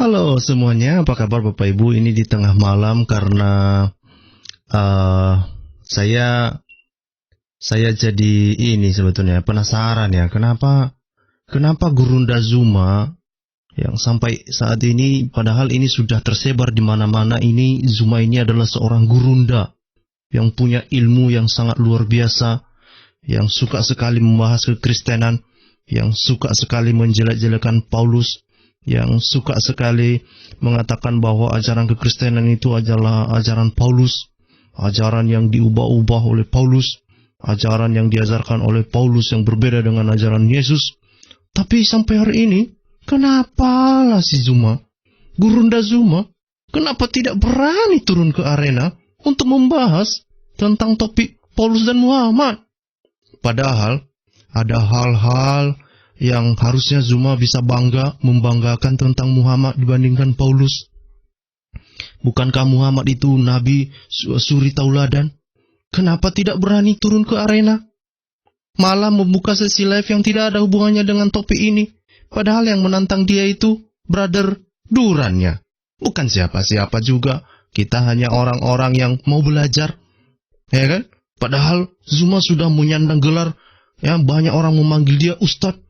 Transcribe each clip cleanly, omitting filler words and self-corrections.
Halo semuanya, apa kabar Bapak Ibu? Ini di tengah malam karena uh, saya saya jadi ini sebetulnya penasaran ya, kenapa Gurunda Zuma yang sampai saat ini padahal ini sudah tersebar di mana-mana, ini Zuma ini adalah seorang gurunda yang punya ilmu yang sangat luar biasa, yang suka sekali membahas kekristenan, yang suka sekali menjelek-jelekan Paulus, yang suka sekali mengatakan bahwa ajaran kekristenan itu adalah ajaran Paulus, ajaran yang diubah-ubah oleh Paulus, ajaran yang diajarkan oleh Paulus yang berbeda dengan ajaran Yesus. Tapi sampai hari ini, kenapa lah si Zuma, Gurunda Zuma, kenapa tidak berani turun ke arena untuk membahas tentang topik Paulus dan Muhammad? Padahal ada hal-hal yang harusnya Zuma bisa membanggakan tentang Muhammad dibandingkan Paulus. Bukankah Muhammad itu nabi suri tauladan? Kenapa tidak berani turun ke arena? Malah membuka sesi live yang tidak ada hubungannya dengan topik ini. Padahal yang menantang dia itu brother Durannya. Bukan siapa-siapa juga. Kita hanya orang-orang yang mau belajar. Ya kan? Padahal Zuma sudah menyandang gelar. Ya, banyak orang memanggil dia Ustadz.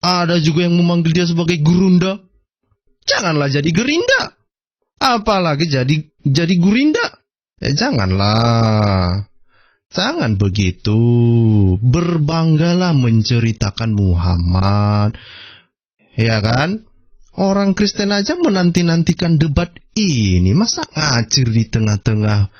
Ada juga yang memanggil dia sebagai Gurunda. Janganlah jadi Gerinda. Apalagi jadi Gurinda. Janganlah. Jangan begitu. Berbanggalah menceritakan Muhammad. Ya kan? Orang Kristen aja menanti-nantikan debat ini. Masa ngacir di tengah-tengah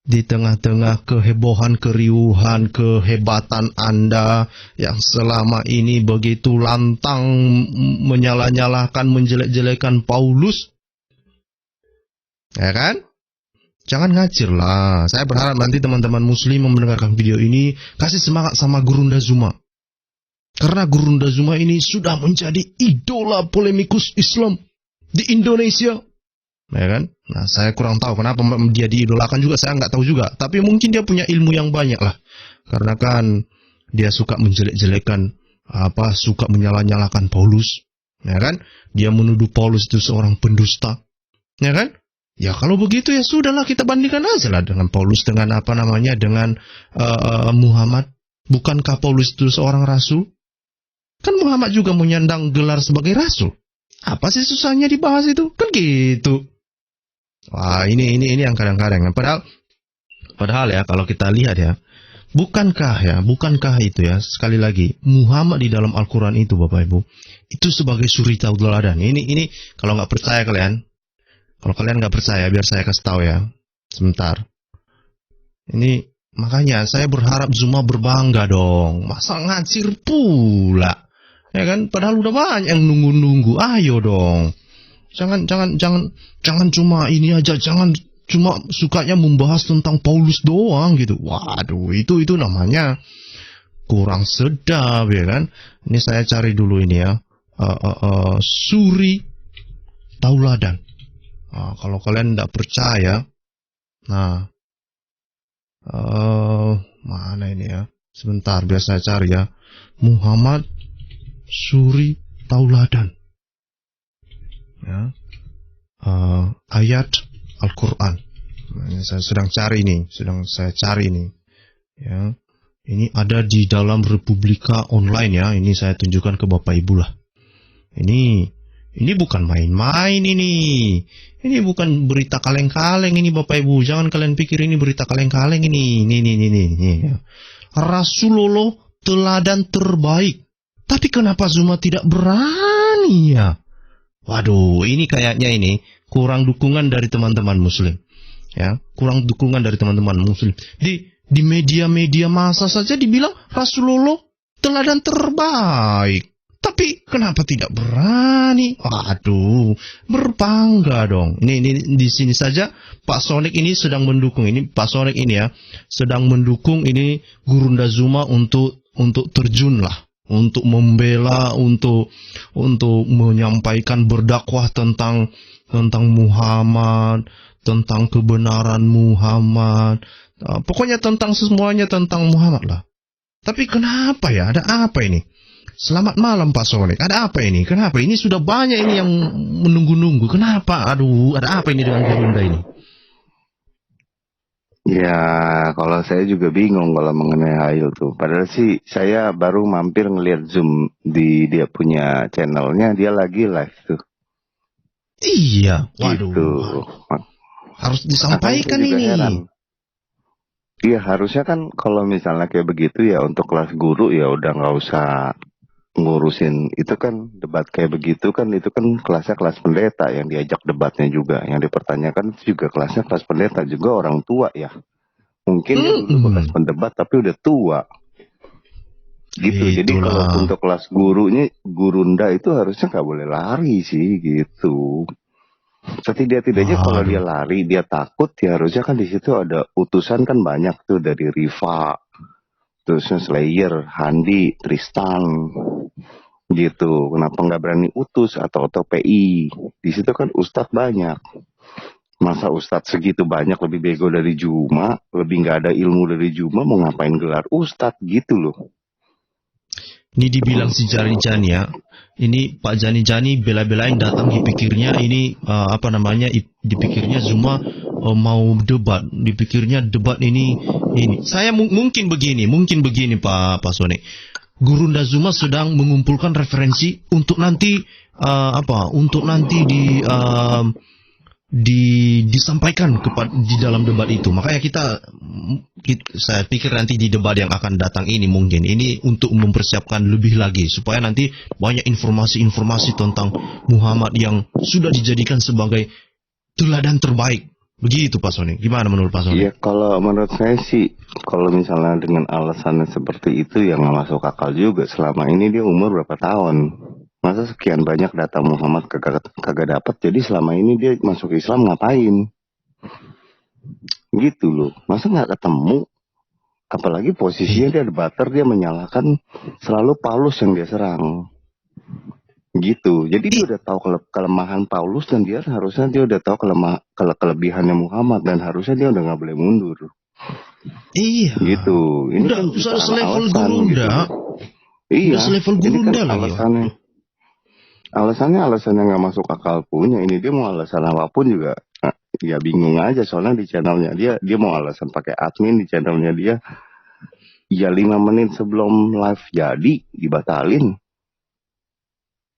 di tengah-tengah kehebohan, keriuhan, kehebatan Anda yang selama ini begitu lantang menyalah-nyalahkan, menjelek-jelekan Paulus. Ya kan? Jangan ngacir lah. Saya berharap nanti teman-teman muslim yang mendengarkan video ini kasih semangat sama Gurunda Zuma. Karena Gurunda Zuma ini sudah menjadi idola polemikus Islam di Indonesia. Ya kan? Nah, saya kurang tahu kenapa dia diidolakan juga, saya nggak tahu juga. Tapi mungkin dia punya ilmu yang banyak lah. Karena kan dia suka menjelek-jelekan, suka menyalah-nyalahkan Paulus. Ya kan? Dia menuduh Paulus itu seorang pendusta. Ya kan? Ya kalau begitu ya sudahlah, kita bandingkan aja lah dengan Paulus, dengan dengan Muhammad. Bukankah Paulus itu seorang rasul? Kan Muhammad juga menyandang gelar sebagai rasul. Apa sih susahnya dibahas itu? Kan gitu. Wah, ini yang kadang-kadang. Padahal ya kalau kita lihat ya, bukankah itu ya, sekali lagi, Muhammad di dalam Al-Quran itu Bapak Ibu, itu sebagai suri tauladan. Ini kalau nggak percaya kalau kalian nggak percaya, biar saya kasih tahu ya, sebentar. Ini makanya saya berharap Zuma berbangga dong. Masa ngacir pula, ya kan? Padahal udah banyak yang nunggu-nunggu. Ayo dong. Jangan cuma ini aja, jangan cuma sukanya membahas tentang Paulus doang gitu. Waduh, itu namanya kurang sedap ya kan. Ini saya cari dulu ini ya. Suri tauladan. Kalau kalian tidak percaya, nah mana ini ya? Sebentar, biar saya cari ya. Muhammad suri tauladan. Ya, ayat Al-Quran. Nah, saya sedang cari ini, ya. Ini ada di dalam Republika Online ya. Ini saya tunjukkan ke Bapak Ibu lah. Ini bukan main-main ini. Ini bukan berita kaleng-kaleng ini Bapak Ibu. Jangan kalian pikir ini berita kaleng-kaleng ini. Ini. Rasulullah teladan terbaik. Tapi kenapa Zuma tidak berani ya? Waduh, ini kayaknya ini kurang dukungan dari teman-teman muslim. Ya, kurang dukungan dari teman-teman muslim. Di media-media massa saja dibilang Rasulullah teladan terbaik. Tapi kenapa tidak berani? Waduh, berbangga dong. Ini di sini saja Pak Sonic ini sedang mendukung ini. Pak Sonic ini ya sedang mendukung ini Gurunda Zuma untuk terjun lah, untuk membela, untuk menyampaikan berdakwah tentang Muhammad, tentang kebenaran Muhammad. Pokoknya tentang semuanya tentang Muhammad lah. Tapi kenapa ya? Ada apa ini? Selamat malam Pak Sonek. Ada apa ini? Kenapa? Ini sudah banyak ini yang menunggu-nunggu. Kenapa? Aduh, ada apa ini dengan Gurunda ini? Ya, kalau saya juga bingung kalau mengenai Hail tuh. Padahal sih saya baru mampir ngeliat Zoom di dia punya channelnya, dia lagi live tuh. Iya, waduh. Gitu. Harus Makanya disampaikan saya juga ini. heran. Iya, harusnya kan kalau misalnya kayak begitu ya untuk kelas guru ya udah nggak usah ngurusin. Itu kan debat kayak begitu kan, itu kan kelasnya kelas pendeta yang diajak debatnya juga. Yang dipertanyakan juga kelasnya kelas pendeta juga orang tua ya. Mungkin dia dulu bekas pendebat tapi udah tua. Gitu. Jadi kalau Itulah. untuk kelas gurunya, Gurunda itu harusnya nggak boleh lari sih gitu. Setidak-tidaknya kalau dia Waduh. lari, dia takut ya harusnya kan di situ ada utusan kan banyak tuh dari Riva, terusnya Slayer, Handi, Tristan, gitu. Kenapa nggak berani utus atau PI? Di situ kan ustadz banyak. Masa ustadz segitu banyak lebih bego dari Juma, lebih nggak ada ilmu dari Juma, mau ngapain gelar ustadz gitu loh. Ini dibilang si Jani ya. Ini Pak Jani bela-belain datang dipikirnya ini apa namanya? Dipikirnya Zuma mau debat. Dipikirnya debat ini. Saya mungkin begini Pak Sone. Gurunda Zuma sedang mengumpulkan referensi untuk nanti Untuk nanti disampaikan di dalam debat itu. Makanya saya pikir nanti di debat yang akan datang ini mungkin ini untuk mempersiapkan lebih lagi supaya nanti banyak informasi-informasi tentang Muhammad yang sudah dijadikan sebagai teladan terbaik. Begitu Pak Sony. Gimana menurut Pak Sony? Iya, kalau menurut saya sih, kalau misalnya dengan alasannya seperti itu ya nggak masuk akal juga. Selama ini dia umur berapa tahun? Masa sekian banyak data Muhammad kagak dapat, jadi selama ini dia masuk Islam ngapain? Gitu loh. Masa nggak ketemu? Apalagi posisinya dia debater, dia menyalahkan selalu Paulus yang dia serang. Gitu. Jadi dia udah tahu kelemahan Paulus dan dia harusnya dia udah tahu kelebihannya Muhammad dan harusnya dia udah nggak boleh mundur. Iya. Gitu. Ini udah kan selevel alasan Gurunda. gitu. Iya. Udah selevel Ini Gurunda kan lagi. Alasannya nggak masuk akal punya. Ini dia mau alasan apapun juga ya bingung aja, soalnya di channelnya dia mau alasan pakai admin di channelnya dia ya 5 menit sebelum live jadi dibatalin.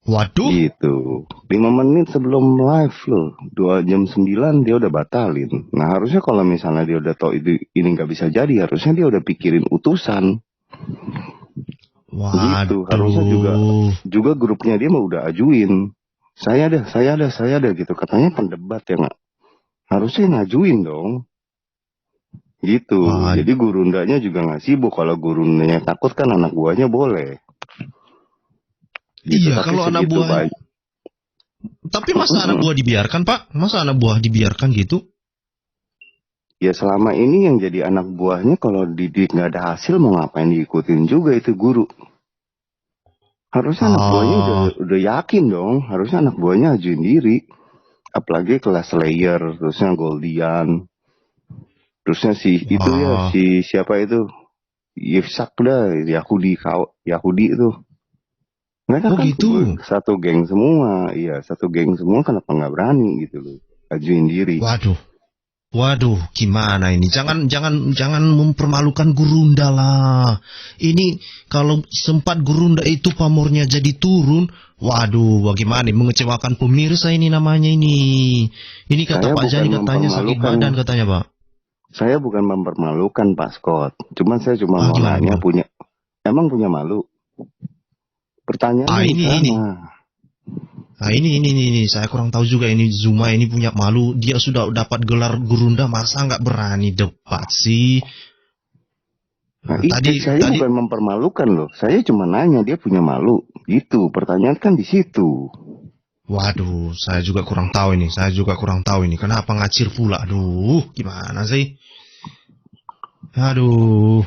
Waduh. Gitu. 5 menit sebelum live loh. 2 jam 9 dia udah batalin. Nah harusnya kalau misalnya dia udah tahu ini nggak bisa jadi, harusnya dia udah pikirin utusan. Waduh. Gitu. Harusnya juga grupnya dia mah udah ajuin. Saya ada gitu. Katanya pendebat ya nggak. Harusnya ngajuin dong. Gitu. Waduh. Jadi Gurundanya juga nggak sibuk. Kalau Gurundanya takut kan anak buahnya boleh. Gitu. Iya, tapi kalau anak buah. Tapi masa anak buah dibiarkan, Pak? Masa anak buah dibiarkan gitu? Ya selama ini yang jadi anak buahnya kalau didik nggak ada hasil mau ngapain diikutin juga itu guru. Harusnya anak buahnya udah yakin dong. Harusnya anak buahnya ajuin diri. Apalagi kelas Slayer, terusnya Goldian. Terusnya itu ya si siapa itu? Yifsak dah, Yahudi itu. Mereka kan gitu. Satu geng semua. Iya, satu geng semua, kenapa nggak berani gitu loh. Ajuin diri. Waduh, gimana ini? Jangan mempermalukan Gurunda lah. Ini kalau sempat Gurunda itu pamornya jadi turun, waduh, bagaimana? Mengecewakan pemirsa ini namanya ini. Ini kata Pak Jani katanya sakit badan katanya, Pak. Saya bukan mempermalukan Pak Scott. Saya cuma mau nanya emang punya malu? Pertanyaannya ini saya kurang tahu juga ini Zuma ini punya malu. Dia sudah dapat gelar Gurunda, masa nggak berani debat sih? Tadi bukan mempermalukan loh. Saya cuma nanya dia punya malu. Gitu. Pertanyaan kan di situ. Waduh, saya juga kurang tahu ini. Kenapa ngacir pula? Aduh, gimana sih? Aduh.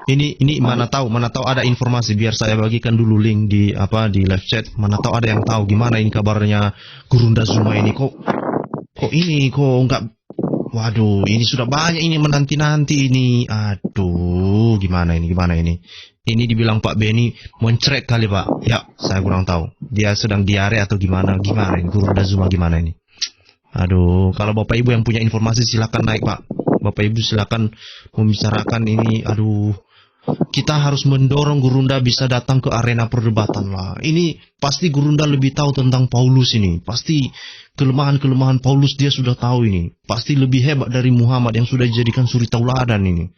Ini mana tahu ada informasi, biar saya bagikan dulu link di live chat. Mana tahu ada yang tahu gimana ini kabarnya Gurunda Zuma ini kok nggak. Waduh, ini sudah banyak ini menanti-nanti ini. Aduh, gimana ini? Ini dibilang Pak Beni mencrek kali Pak. Ya, saya kurang tahu. Dia sedang diare atau gimana? Gimana ini? Guru Dazuma gimana ini? Aduh, kalau Bapak Ibu yang punya informasi silakan naik Pak. Bapak Ibu silakan membicarakan ini. Aduh, kita harus mendorong Gurunda bisa datang ke arena perdebatan lah. Ini pasti Gurunda lebih tahu tentang Paulus ini. Pasti kelemahan-kelemahan Paulus dia sudah tahu ini. Pasti lebih hebat dari Muhammad yang sudah dijadikan suri tauladan ini.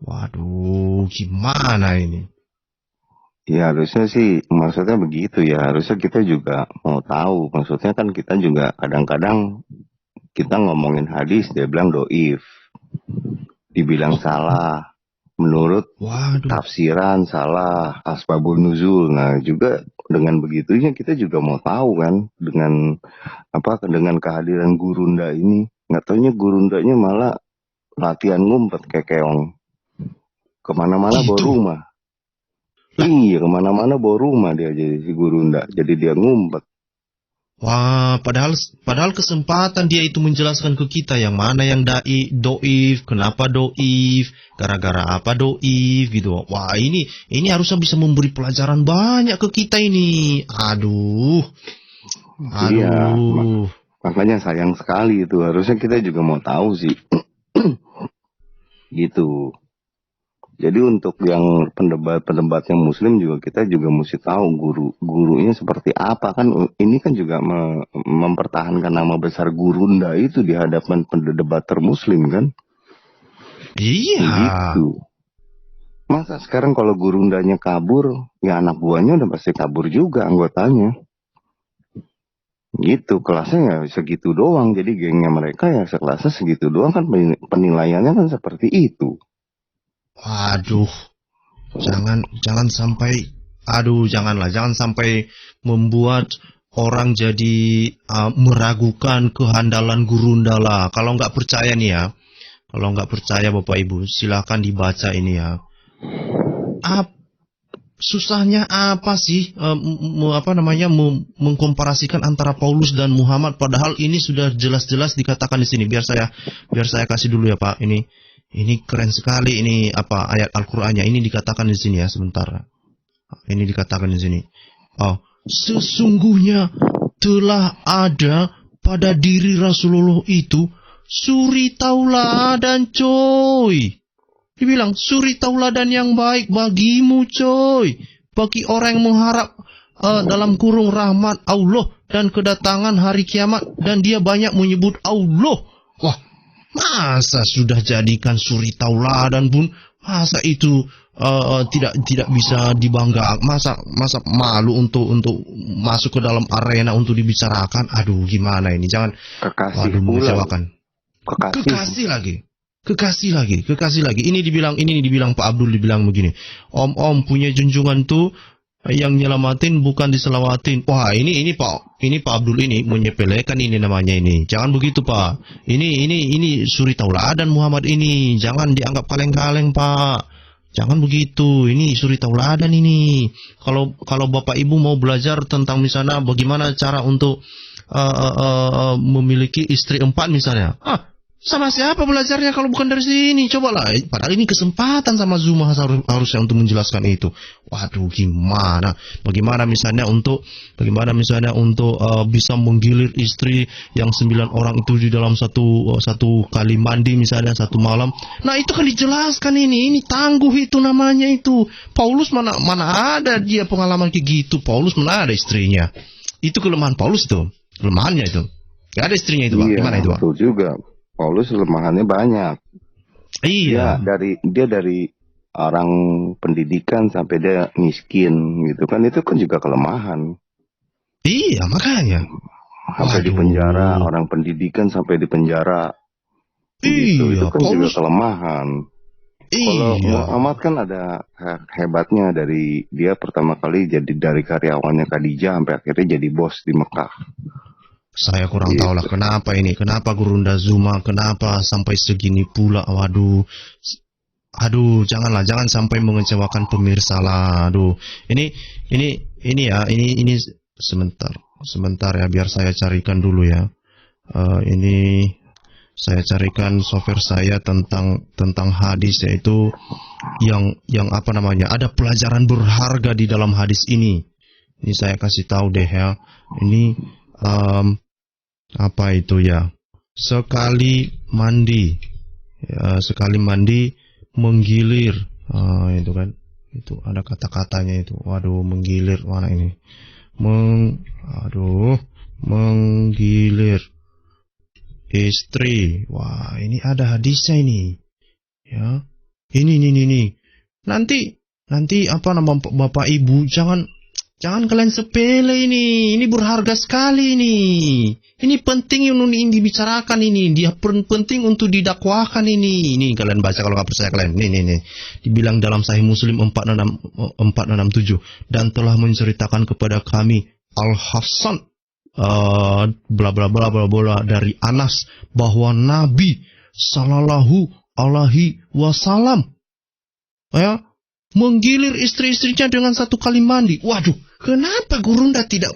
Waduh, gimana ini? Ya harusnya sih, maksudnya begitu ya. Harusnya kita juga mau tahu. Maksudnya kan kita juga kadang-kadang kita ngomongin hadis, dia bilang doif. Dibilang salah. Menurut tafsiran salah, asbabun nuzul. Nah juga dengan begitunya kita juga mau tahu kan, dengan kehadiran Gurunda ini. Nggak taunya Gurundanya malah latihan ngumpet kayak keong. Kemana-mana bawa rumah. Iya, kemana-mana bawa rumah dia jadi si Gurunda. Jadi dia ngumpet. Wah, padahal kesempatan dia itu menjelaskan ke kita yang mana yang doif, kenapa doif, gara-gara apa doif gitu. Wah, ini harusnya bisa memberi pelajaran banyak ke kita ini. Aduh. Iya, makanya sayang sekali itu. Harusnya kita juga mau tahu sih. Gitu. Jadi untuk yang pendebat yang muslim juga kita juga mesti tahu gurunya seperti apa kan. Ini kan juga mempertahankan nama besar Gurunda itu di hadapan pendebater muslim kan. Iya. Gitu. Masa sekarang kalau Gurundanya kabur, ya anak buahnya udah pasti kabur juga anggotanya. Gitu, kelasnya ya segitu doang. Jadi gengnya mereka ya sekelasnya segitu doang kan, penilaiannya kan seperti itu. Aduh, jangan sampai, jangan sampai membuat orang jadi meragukan kehandalan Gurunda lah. Kalau nggak percaya nih ya, Bapak Ibu, silakan dibaca ini ya. Susahnya apa sih mengkomparasikan antara Paulus dan Muhammad, padahal ini sudah jelas-jelas dikatakan di sini. Biar saya kasih dulu ya Pak. Ini keren sekali ini ayat Al-Qur'annya. Ini dikatakan di sini ya, sebentar. Ini dikatakan di sini. Sesungguhnya telah ada pada diri Rasulullah itu suri tauladan coy. Dibilang suri tauladan yang baik bagimu coy. Bagi orang yang mengharap dalam kurung rahmat Allah dan kedatangan hari kiamat, dan dia banyak menyebut Allah. Wah, masa sudah jadikan suri tauladan pun, masa itu tidak bisa dibanggakan, masa malu untuk masuk ke dalam arena untuk dibicarakan. Aduh, gimana ini? Jangan mengecewakan. Kekasih lagi. Ini dibilang Pak Abdul dibilang begini. Om punya junjungan tuh yang nyelamatin bukan diselawatin. Wah, ini Pak Abdul ini menyepelekan ini namanya ini. Jangan begitu Pak. Ini suri tauladan Muhammad ini. Jangan dianggap kaleng-kaleng Pak. Jangan begitu. Ini suri tauladan ini. Kalau Bapak Ibu mau belajar tentang misalnya bagaimana cara untuk memiliki istri 4 misalnya. Sama siapa belajarnya kalau bukan dari sini? Cobalah. Padahal ini kesempatan sama Zuma harusnya untuk menjelaskan itu. Waduh, gimana? Bagaimana misalnya untuk bisa menggilir istri yang 9 orang itu di dalam satu kali mandi misalnya satu malam. Nah, itu kan dijelaskan ini. Ini tangguh itu namanya itu. Paulus mana ada dia pengalaman kayak gitu. Paulus mana ada istrinya. Itu kelemahan Paulus itu. Kelemahannya itu. Gak ada istrinya itu, Pak. Iya, gimana itu, Pak? Betul juga. Paulus kelemahannya banyak. Iya. Dia dari orang pendidikan sampai dia miskin gitu kan, itu kan juga kelemahan. Iya, makanya. Sampai di penjara, orang pendidikan sampai di penjara. Gitu. Iya, itu kan Paulus juga kelemahan. Kalau Muhammad kan ada hebatnya, dari dia pertama kali jadi dari karyawannya Khadijah sampai akhirnya jadi bos di Mekah. Saya kurang tahu lah kenapa Gurunda Zuma, kenapa sampai segini pula. Waduh, jangan sampai mengecewakan pemirsa lah. Aduh, ini sebentar ya, biar saya carikan dulu ya. Ini Saya carikan software saya tentang hadis, yaitu yang apa namanya, ada pelajaran berharga di dalam hadis ini. Ini saya kasih tahu deh ya. Ini apa itu ya? Sekali mandi, sekali mandi menggilir. Itu kan, itu ada kata-katanya itu. Waduh, menggilir mana ini? Menggilir istri. Wah, ini ada hadisnya ini. Ya. Ini. Nanti apa nama Bapak Ibu, jangan kalian sepele ini. Ini berharga sekali ini. Ini penting yang dibicarakan ini. Dia penting untuk didakwakan ini. Ini kalian baca kalau nggak percaya kalian. Nih. Dibilang dalam Sahih Muslim 4667, dan telah menceritakan kepada kami Al-Hasan bla bla bla bla bla dari Anas bahwa Nabi sallallahu alaihi wasallam menggilir istri-istrinya dengan satu kali mandi. Waduh, kenapa Gurunda tidak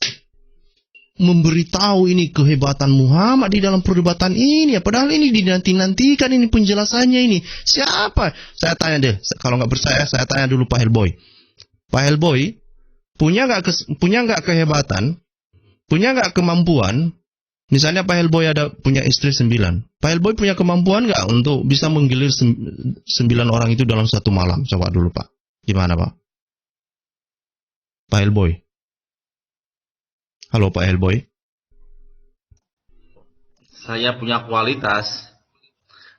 memberitahu ini kehebatan Muhammad di dalam perdebatan ini? Padahal ini dinanti-nantikan ini penjelasannya ini. Siapa? Saya tanya deh. Kalau nggak percaya, saya tanya dulu Pak Helboy. Pak Helboy, punya nggak kehebatan? Punya nggak kemampuan? Misalnya Pak Helboy punya istri 9. Pak Helboy punya kemampuan nggak untuk bisa menggilir 9 orang itu dalam satu malam? Coba dulu Pak. Gimana Pak? Pak Helboy. Halo Pak Helboy. Saya punya kualitas.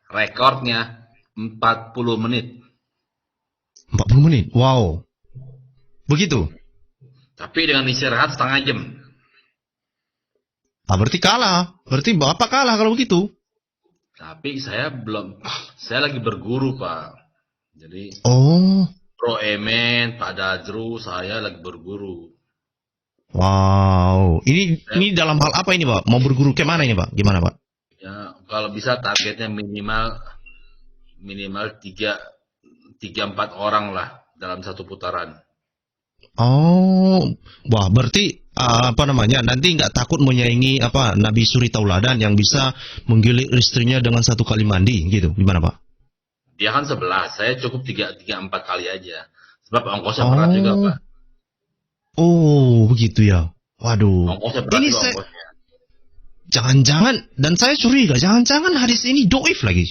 Rekornya 40 menit. 40 menit? Wow. Begitu? Tapi dengan istirahat setengah jam. Berarti kalah. Berarti Bapak kalah kalau begitu. Tapi saya lagi berguru Pak. Jadi Bro Emen, Pak Dajru, saya lagi berguru. Wow. Ini dalam hal apa ini Pak? Mau berguru ke mana ini Pak? Gimana Pak? Ya, kalau bisa targetnya minimal 3-4 orang lah dalam satu putaran. Wah, berarti nanti nggak takut menyaingi Nabi Suri Tauladan yang bisa menggilir istrinya dengan satu kali mandi gitu? Gimana Pak? Dia kan 11, saya cukup 3-4 kali aja. Sebab ongkosnya berat juga Pak. Begitu ya. Waduh. Ongkosnya berat ini juga saya, ongkosnya. Jangan-jangan, dan saya curiga, jangan-jangan hadis ini doif lagi.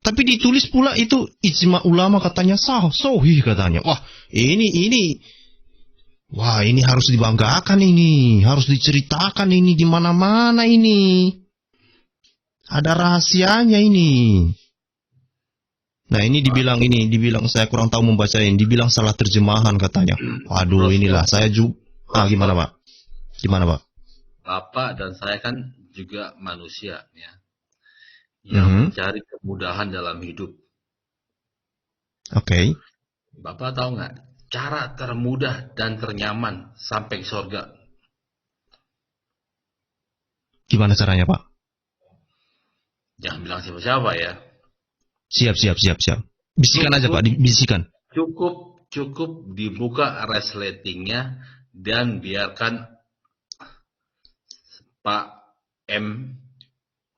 Tapi ditulis pula itu ijma ulama katanya sahih katanya. Wah, ini harus dibanggakan ini, harus diceritakan ini di mana-mana ini. Ada rahasianya ini. Nah, ini dibilang saya kurang tahu membaca ini, dibilang salah terjemahan katanya. Waduh, inilah saya juga. Gimana Pak? Bapak dan saya kan juga manusia ya. Yang mencari kemudahan dalam hidup. Oke. Bapak tahu nggak cara termudah dan ternyaman sampai ke surga? Gimana caranya Pak? Jangan bilang siapa-siapa ya. Siap. Bisikan aja Pak, bisikan. Cukup dibuka resletingnya dan biarkan Pak M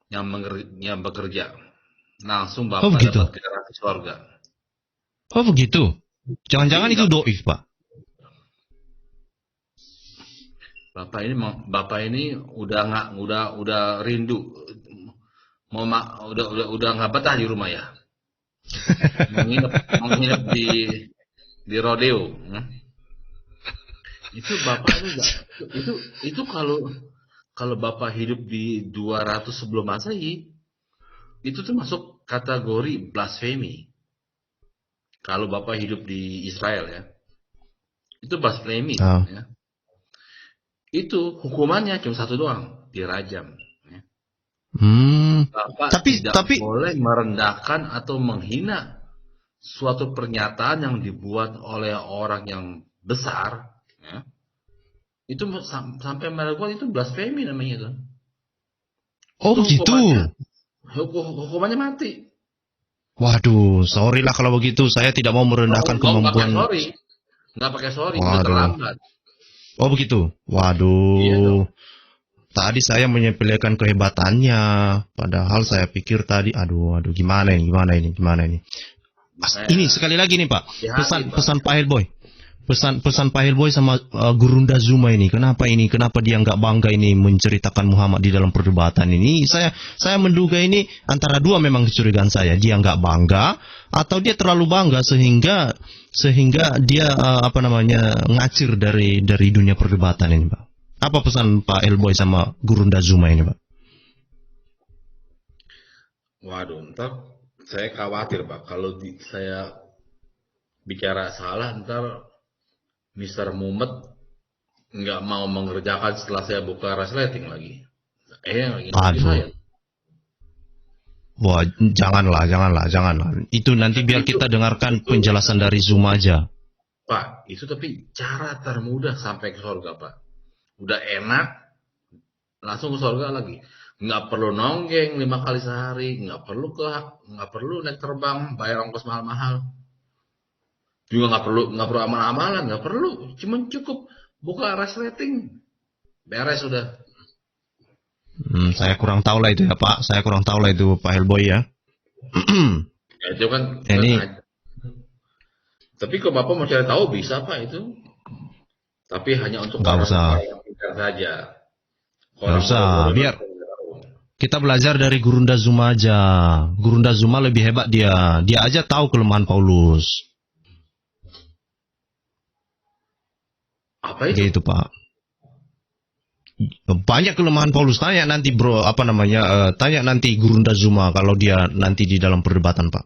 yang bekerja. Langsung Bapak dapat generasi surga. Oh begitu. Jangan-jangan itu doif Pak. Bapak ini udah rindu. Udah nggak betah di rumah ya. menginap di rodeo. Itu Bapak itu kalau Bapak hidup di 200 sebelum Masehi, itu tuh masuk kategori blasfemi. Kalau Bapak hidup di Israel ya, itu blasfemi. Ya. Itu hukumannya cuma satu doang, dirajam. Ya. Bapak tidak boleh merendahkan atau menghina suatu pernyataan yang dibuat oleh orang yang besar. Ya. Itu sampai melakukan itu blasfemi namanya itu. Oh itu gitu. Hukumannya mati. Waduh, sorry lah kalau begitu. Saya tidak mau merendahkan kemampuan. Nggak pakai sorry, udah terlambat. Oh begitu. Waduh. Iya, tadi saya menyepelekan kehebatannya, padahal saya pikir tadi, aduh, gimana ini. Ini sekali lagi nih Pak, pesan Pak Helboy. Pesan Pak Helboy sama Gurunda Zuma ini, kenapa dia nggak bangga ini menceritakan Muhammad di dalam perdebatan ini? Saya menduga ini antara dua memang kecurigaan saya, dia nggak bangga atau dia terlalu bangga sehingga dia ngacir dari dunia perdebatan ini, Pak. Apa pesan Pak Helboy sama Gurunda Zuma ini, Pak? Waduh, ntar saya khawatir Pak, kalau saya bicara salah ntar Mr. Mumet nggak mau mengerjakan setelah saya buka resleting lagi. Aduh. Wah, janganlah. Itu nanti biar kita dengarkan penjelasan dari Zuma aja. Pak, itu tapi cara termudah sampai ke surga, Pak. Udah enak, langsung ke surga lagi. Nggak perlu nonggeng 5 kali sehari, nggak perlu naik terbang, bayar ongkos mahal-mahal. Juga nggak perlu amalan-amalan, nggak perlu, cuman cukup buka resleting, beres sudah. Saya kurang tahu lah itu ya Pak, Pak Helboy ya. Ya, itu kan. Ini. Tapi kalau Bapak mau cari tahu bisa Pak itu, tapi hanya untuk nggak usah yang pintar saja. Nggak usah, biar kita belajar dari Gurunda Zuma aja. Gurunda Zuma lebih hebat dia aja tahu kelemahan Paulus. Apa itu? Gitu Pak. Banyak kelemahan Paulus. Tanya nanti tanya nanti Gurunda Zuma kalau dia nanti di dalam perdebatan Pak.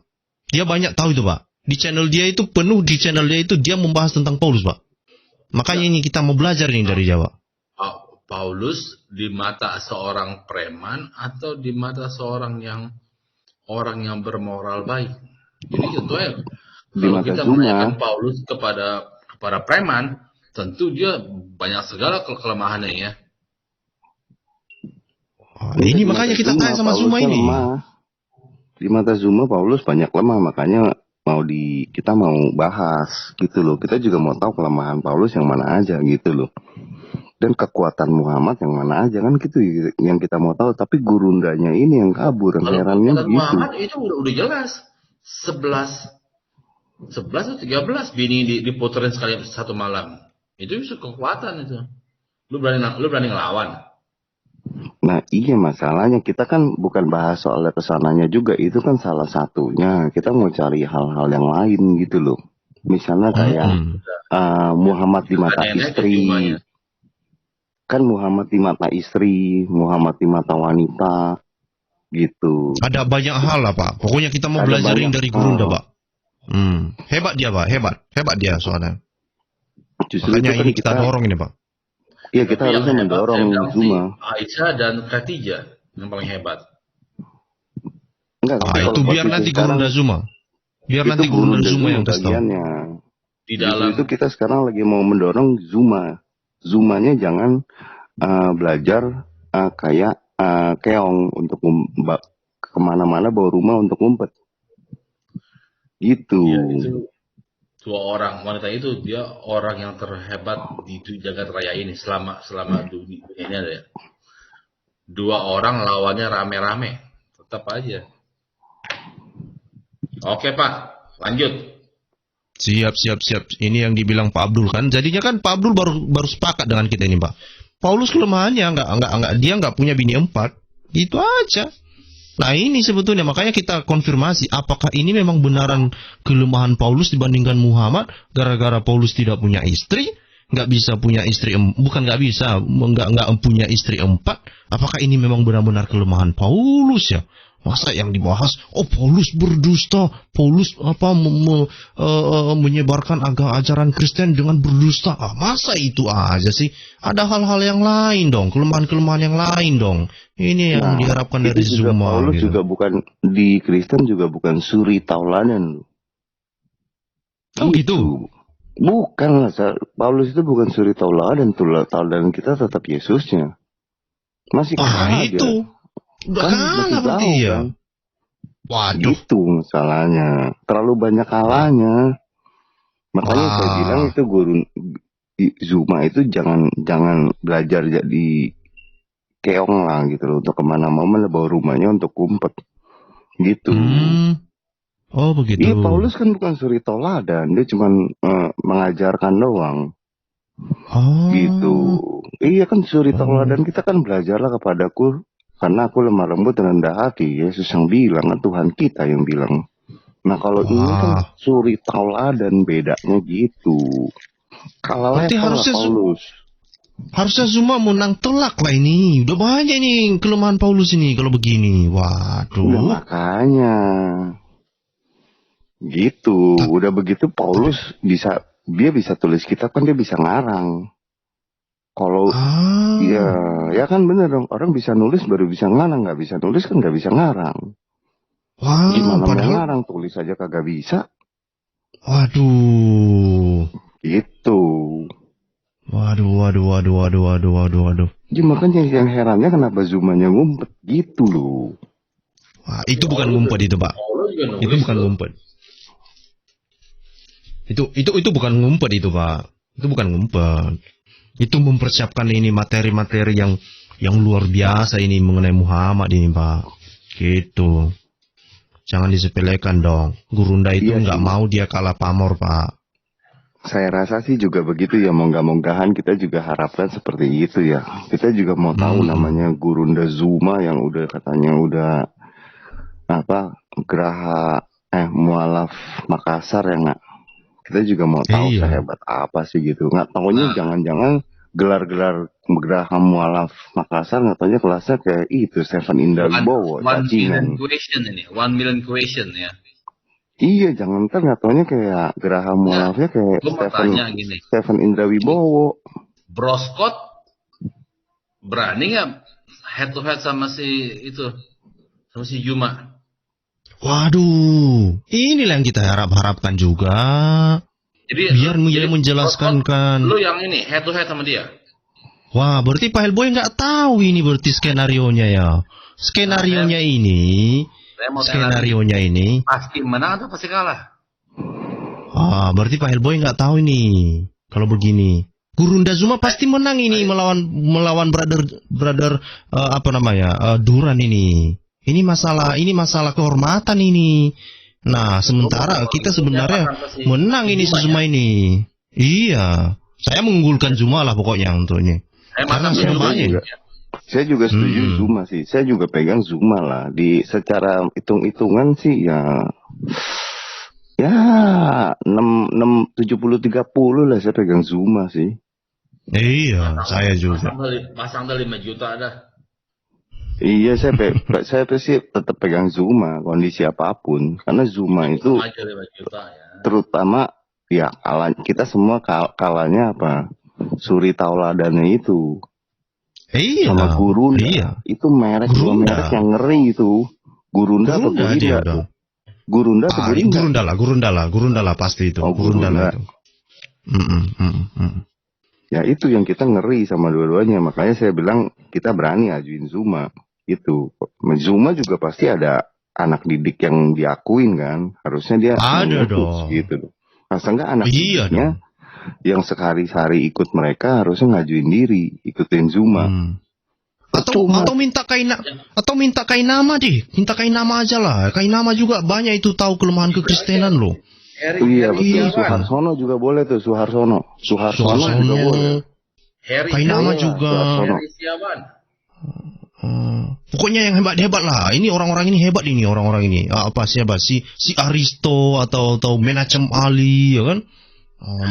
Dia banyak tahu itu Pak. Di channel dia itu dia membahas tentang Paulus Pak. Makanya ini kita mau belajar nih dari Jawa. Paulus di mata seorang preman atau di mata seorang orang yang bermoral baik. Jadi contohnya kalau kita menanyakan Paulus kepada preman, tentu dia banyak segala kelemahannya ya. Ini makanya kita tanya sama Zuma ini. Di mata Zuma Paulus banyak lemah, makanya kita mau bahas gitu loh. Kita juga mau tahu kelemahan Paulus yang mana aja gitu loh. Dan kekuatan Muhammad yang mana aja kan gitu yang kita mau tahu. Tapi gurundanya ini yang kabur, herannya gitu. Muhammad itu udah jelas 11 atau 13 bini diputerin sekali satu malam. Itu bisa kekuatan itu. Lu berani ngelawan. Nah iya masalahnya kita kan bukan bahas soal kesananya juga, itu kan salah satunya. Kita mau cari hal-hal yang lain gitu loh. Misalnya kayak Muhammad di mata istri. Kan Muhammad di mata istri, Muhammad di mata wanita gitu. Ada banyak hal lah Pak. Pokoknya kita mau belajarin dari Gurunda Pak. Hebat dia Pak, hebat dia soalnya. Justru makanya itu ini kita dorong ini Pak. Iya kita harusnya mendorong Zuma. Aisyah dan Khadijah yang paling hebat. Itu biar nanti Gurunda Zuma. Biar nanti Gurunda Zuma yang kasih tahu. Di dalam itu kita sekarang lagi mau mendorong Zuma. Zumanya jangan belajar kayak keong untuk kemana-mana bawa rumah untuk ngumpet. Gitu. Ya, itu 2 orang wanita itu dia orang yang terhebat di jagat raya ini selama dunia ini ada ya. 2 orang lawannya rame-rame, tetap aja. Oke Pak, lanjut. Siap. Ini yang dibilang Pak Abdul kan. Jadinya kan Pak Abdul baru sepakat dengan kita ini Pak. Paulus kelemahannya dia nggak punya bini 4. Itu aja. Nah ini sebetulnya makanya kita konfirmasi apakah ini memang benaran kelemahan Paulus dibandingkan Muhammad gara-gara Paulus tidak punya istri, nggak bisa punya istri, bukan nggak bisa, nggak punya istri 4. Apakah ini memang benar-benar kelemahan Paulus ya? Masa yang dibahas, Paulus berdusta, Paulus menyebarkan ajaran Kristen dengan berdusta. Masa itu aja sih? Ada hal-hal yang lain dong, kelemahan-kelemahan yang lain dong. Ini yang diharapkan dari Zuma. Paulus gitu. Juga bukan di Kristen juga bukan suri tauladan. Gitu. Bukan lah, Paulus itu bukan suri tauladan. Tauladan kita tetap Yesusnya. Masih kalah itu. Udah kalah berarti ya. Kan? Waduh. Itu masalahnya. Terlalu banyak kalahnya. Makanya saya bilang itu guru Zuma itu jangan belajar jadi keong lah gitu loh, untuk kemana momen bawa rumahnya untuk kumpet gitu. Oh begitu. Iya, Paulus kan bukan suri toladan, dia cuma mengajarkan doang gitu. Iya kan suri toladan, kita kan belajarlah kepadaku karena aku lemah lembut dan rendah hati. Yesus yang bilang, kan Tuhan kita yang bilang. Nah kalau ini kan suri toladan, bedanya gitu. Kalah Berarti level lah Paulus. Harusnya Zuma menang telak lah ini. Udah banyak nih kelemahan Paulus ini kalau begini. Waduh. Udah makanya. Gitu. Udah begitu Paulus dia bisa tulis kitab kan, dia bisa ngarang. Kalau ya kan bener dong. Orang bisa nulis baru bisa ngarang. Nggak bisa nulis kan nggak bisa ngarang. Gimana mau ngarang? Tulis aja kagak bisa. Waduh. Gitu. Waduh. Ya makanya yang herannya kenapa Zumanya ngumpet gitu loh. Wah, itu bukan ngumpet itu, Pak. Itu bukan ngumpet. Itu bukan ngumpet itu, Pak. Itu bukan ngumpet. Itu mempersiapkan ini materi-materi yang luar biasa ini mengenai Muhammad ini, Pak. Gitu. Jangan disepelekan dong. Gurunda itu nggak mau dia kalah pamor, Pak. Saya rasa sih juga begitu ya, moga-mogahan kita juga harapkan seperti itu ya. Kita juga mau tahu namanya Gurunda Zuma yang udah katanya udah Geraha Mualaf Makassar ya nggak? Kita juga mau tahu sehebat apa sih gitu. Nggak taunya jangan-jangan gelar-gelar Geraha Mualaf Makassar nggak taunya kelasnya kayak itu Stephen Indra Wibowo. 1 million question ini, 1 million question ya. Iya, jangan kan nggak taunya kayak Geraha Mualafnya kayak Stephen Indra Wibowo. Bro Scott berani nggak head to head sama si Zuma? Waduh, inilah yang kita harapkan juga. Jadi biar dia menjelaskan kan. Lu yang ini head to head sama dia. Wah, berarti Pak Hellboy nggak tahu ini berarti skenarionya ya. Skenarionya ini pasti menang atau pasti kalah? Berarti Pak Hellboy nggak tahu ini. Kalau begini, Gurunda Zuma pasti menang ini melawan brother Duran ini. Ini masalah kehormatan ini. Nah, sementara kita sebenarnya menang ini Zuma ini. Iya, saya mengunggulkan Zuma lah pokoknya untuknya. Karena semuanya. Saya juga setuju Zuma sih. Saya juga pegang Zuma lah. Secara hitung-hitungan sih ya 70-30 lah saya pegang Zuma sih. Iya, saya juga. Pasang 5 juta ada. Iya, saya sih tetap pegang Zuma kondisi apapun. Karena Zuma itu 5 juta, ya. Terutama ya kita semua kalanya suri tauladannya itu. Iya. Sama Gurunda. Iya. Itu merek yang ngeri itu. Gurunda atau Gurunda? Gurunda atau Gurunda lah pasti itu. Gurunda lah itu. Ya itu yang kita ngeri sama dua-duanya. Makanya saya bilang kita berani ajuin Zuma. Itu Zuma juga pasti ada anak didik yang diakuin kan. Harusnya dia ada dong gitu. Masa enggak anak didiknya yang sehari-hari ikut mereka harusnya ngajuin diri ikutin Zuma. Atau minta Kainama deh. Minta Kainama aja lah. Kainama juga banyak itu tahu kelemahan kekristenan loh. Iya betul. Suharsono juga boleh tuh. Suharsono juga boleh. Kainama juga. Pokoknya yang hebat-hebat lah. Ini orang-orang ini hebat ini orang-orang ini. Siapa si Aristo atau Menachem Ali ya kan?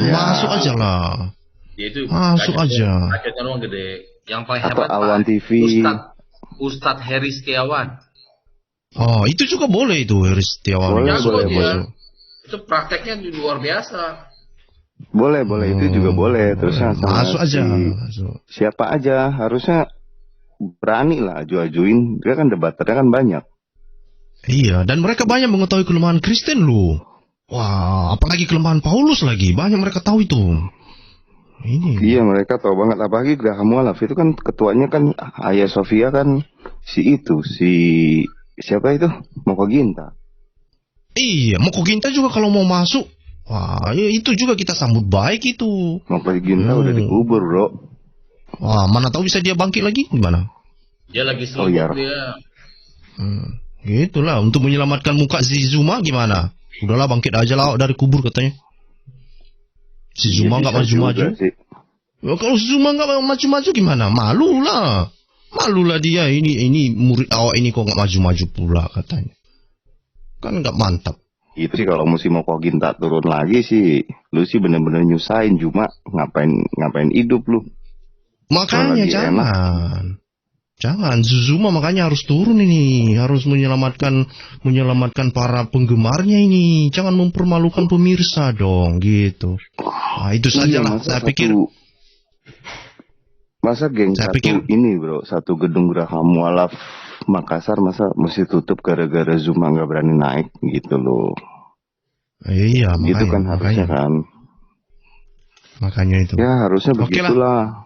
Masuk aja lah. Masuk aja. Budgetnya doang gede. Yang paling atau hebat Alwan TV. Ustadz Heri Setiawan. Oh, itu juga boleh itu Heri Setiawan. Boleh. Itu prakteknya luar biasa. Boleh itu juga boleh. Terus masuk aja. Siapa aja harusnya berani lah ajuin. Dia kan debaternya kan banyak. Iya, dan mereka banyak mengetahui kelemahan Kristen loh. Wah, apalagi kelemahan Paulus lagi. Banyak mereka tahu itu. Ini. Iya, mereka tahu banget. Apalagi Geraha Mualaf itu kan ketuanya kan Hagia Sophia kan siapa itu? Moko Ginta. Iya, Moko Ginta juga kalau mau masuk. Wah, itu juga kita sambut baik itu. Moko Ginta udah dikubur, bro. Wah, mana tahu bisa dia bangkit lagi? Gimana? Dia lagi Oh iya. sibuk dia. Gitulah, untuk menyelamatkan muka si Zuma gimana? Udahlah bangkit aja lah dari kubur katanya. Si Zuma Iya, nggak bisa juga maju-maju. sih. Ya, kalau si Zuma nggak maju-maju gimana? Malulah dia, ini murid awak ini kok nggak maju-maju pula katanya. Kan nggak mantap. Itu sih kalau musim mau Ginta turun lagi sih, lu sih bener-bener nyusahin. Cuma ngapain hidup lu? Makanya lagi jangan Zuma makanya harus turun ini, harus menyelamatkan para penggemarnya ini. Jangan mempermalukan pemirsa dong, gitu. Nah, itu sajalah. Masa Saya pikir ini bro, satu gedung Geraha Mualaf Makassar masa mesti tutup gara-gara Zuma nggak berani naik gitu loh. Iya, gitu kan harusnya kan. Makanya itu. Ya harusnya begitulah.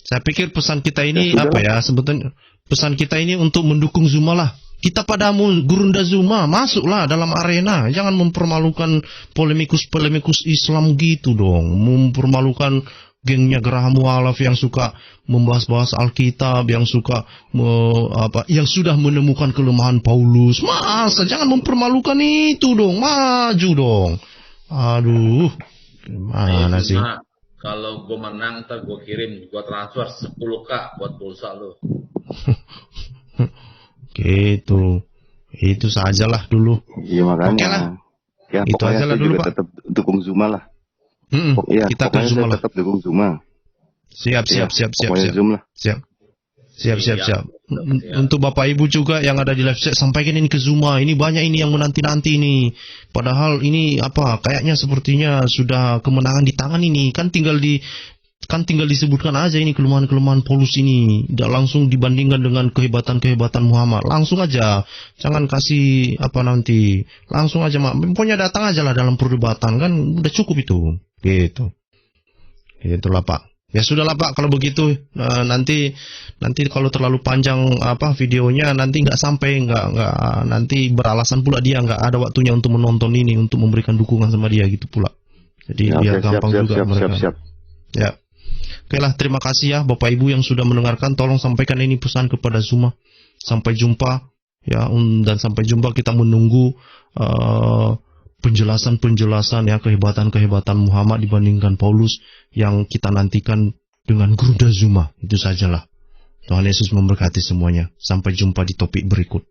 Saya pikir pesan kita ini sebetulnya pesan kita ini untuk mendukung Zuma lah. Kita padamu Gurunda Zuma, masuklah dalam arena. Jangan mempermalukan polemikus Islam gitu dong. Mempermalukan gengnya Geraha Mualaf yang suka membahas-bahas Alkitab, yang suka yang sudah menemukan kelemahan Paulus. Masa jangan mempermalukan itu dong, maju dong. Aduh, gimana sih? Kalau gue menang, ntar gue kirim, gue transfer 10K buat pulsa lo. Gitu. Itu sajalah dulu. Iya makanya. Oke lah. Ya, itu aja lah dulu, Pak. Tetap dukung Zuma lah. Kita ke Zuma lah. Tetap dukung Zuma. Siap. Zoom lah. Siap. Untuk Bapak Ibu juga yang ada di live chat, sampaikan ini ke Zuma. Ini banyak ini yang menanti-nanti ini. Padahal ini kayaknya sepertinya sudah kemenangan di tangan ini. Kan tinggal disebutkan aja ini kelemahan-kelemahan Paulus ini. Tidak langsung dibandingkan dengan kehebatan-kehebatan Muhammad. Langsung aja. Jangan kasih nanti. Langsung aja, pokoknya datang aja lah dalam perdebatan. Kan udah cukup itu. Gitu. Itulah Pak. Ya sudahlah Pak, kalau begitu nanti kalau terlalu panjang videonya nanti nggak nanti beralasan pula dia nggak ada waktunya untuk menonton ini, untuk memberikan dukungan sama dia gitu pula. Jadi ya, biar gampang juga mereka. Siap. Ya. Oke lah, terima kasih ya Bapak Ibu yang sudah mendengarkan. Tolong sampaikan ini pesan kepada Zuma. Sampai jumpa ya, dan sampai jumpa kita menunggu penjelasan ya kehebatan Muhammad dibandingkan Paulus yang kita nantikan dengan Gurunda Zuma. Itu sajalah. Tuhan Yesus memberkati semuanya. Sampai jumpa di topik berikut.